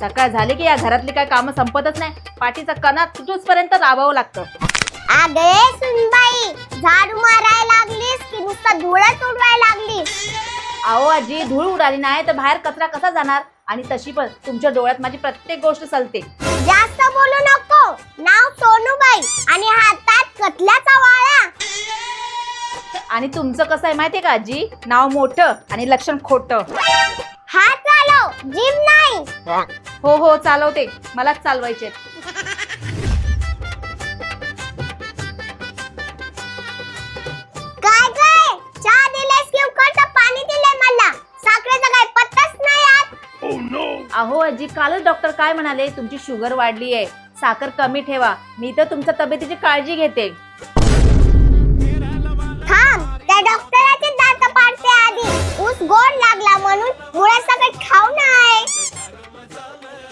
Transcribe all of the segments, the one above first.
सकाळ झाली की या घरातली काय कामं संपतच नाही. पाठीचा कणा तुटूसपर्यंत राबावं लागतं. अगे सुनबाई, झाडू मारायला लागलीस की नुसतं धुळच उडवायला लागलीस? अहो आजी, धूळ उडाली नाही तर बाहेर कचरा कसा जाणार? आणि तशी पण तुमच्या डोळ्यात माझी प्रत्येक गोष्ट चालते. जास्त बोलू नको. नाव सोनूबाई आणि हातात कतल्याचा वाळा. आणि तुमचं कसं आहे माहितीये का आजी? नाव मोठं आणि लक्षण खोटं. हात चालव, जीभ नाही. हो हो चालवते, मलाच चालवायचे. काय काय चहा दिलेस की उकळतं पाणी दिलंय मला? साखरेचा काय पत्ताच नाही आत. अहो आजी, कालच डॉक्टर काय म्हणाले? तुमची शुगर वाढली आहे, साखर कमी ठेवा. मी तर तुमच्या तब्येतीची काळजी घेते. थांब, त्या डॉक्टराचे दात पाडते आधी. ऊस गोड लागला म्हणून मुळे सगळं खाऊ नये.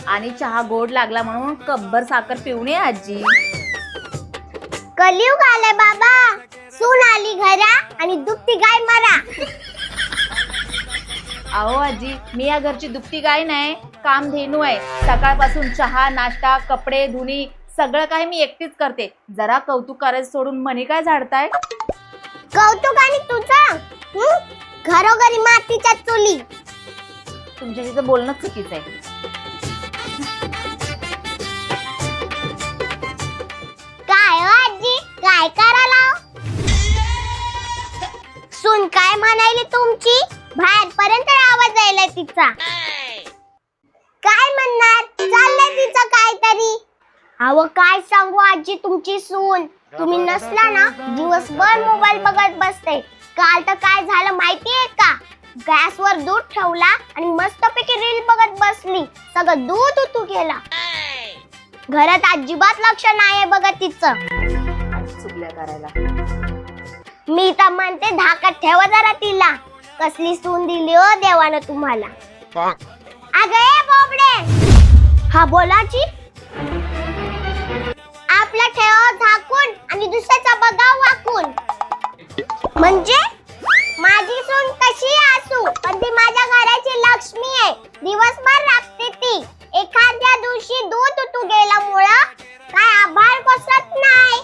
आणि चहा गोड लागला म्हणून कब्बर साखर पिऊ नये आजी. कलियुग आले बाबा. सून आली घरा आणि दुभती गाय मरा. अहो आजी, मी या घरची दुभती गाय नाही, कामधेनू आहे. सकाळपासून चहा, नाश्ता, कपडे, धुणी सगळं काही मी एकटीच करते. जरा कौतुक करायचं सोडून मनी काय झाडताय? कौतुक आणि तुझं घरोघरी मातीच्या चुली. तुमच्याशी तर बोलणं चुकीचं आहे. काय हो आजी, काय करायला? सून काय म्हणायली तुमची? बाहेर पर्यंत आवाज यायला तिचा. काय म्हणणार? चाललंय तिचं काहीतरी. अहो काय सांगू आजी, तुमची सून तुम्ही नसला ना दिवसभर मोबाईल बघत बसते. काल तर काय झालं माहितीये का? गॅसवर दूध ठेवला आणि मस्तपैकी रील बघत बसली. सगळं दूध उतू गेला. घरात अजिबात लक्ष नाहीये बघा तिचं. चुकल्या करायला. मी तर म्हणते धाकात ठेवा जरा तिला. कसली सून दिली हो देवानं तुम्हाला. अगं ए बोबडे. हा बोलाची. आपला ठेवा झाकून आणि दुसऱ्याचा बघा वाकून. म्हणजे माझी सून कशी असू पण ती माझ्या घराची लक्ष्मी आहे. दिवसभर राबते ती. एखाद्या दिवशी दूध उतू गेल्यामुळं काय आभाळ कोसळत नाही.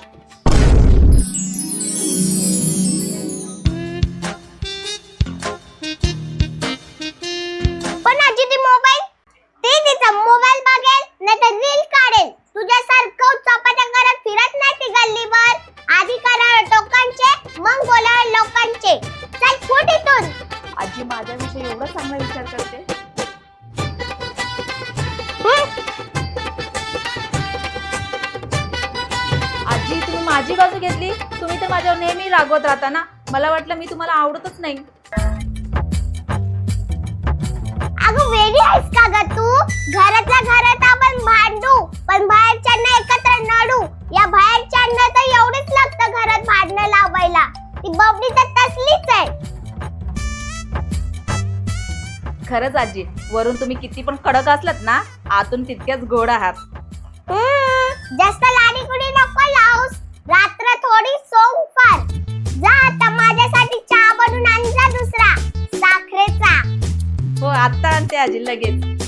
पण आजी ती मोबाईल, ती तिचा मोबाईल बघेल नाही तर रील काढेल. तुझ्यासारखं चपात्या करत फिरत नाही ती गल्लीवर. आधी करा टोकांचे, मग बोला लोकांचे. चल फुट इथून. आजी माझ्याविषयी एवढा चांगला विचार करते. आजी तुम्ही माझी बाजू घेतली. तुम्ही तर माझ्यावर नेहमी रागवत राहता ना. मला वाटलं मी तुम्हाला आवडतच नाही. अगं वेडी आहेस का ग तू? घरातल्या घरात आपण भांडू पण बाहेरच्यांना एकत्र नडू. या बाहेरच्यांना तर एवढेच लागतं घरात भांडणं लावायला. ती बबडी तर तसलीच आहे. खरंच आजी, वरून तुम्ही किती पण कडक असलात ना, आतून तितक्याच गोड आहात. जास्त लाडीगुडी नको लावूस. रात्र थोडी सोंग फार. जा आता माझ्यासाठी चहा बनवून आण जा दुसरा साखरेचा. हो, आता आणते आजी लगेच.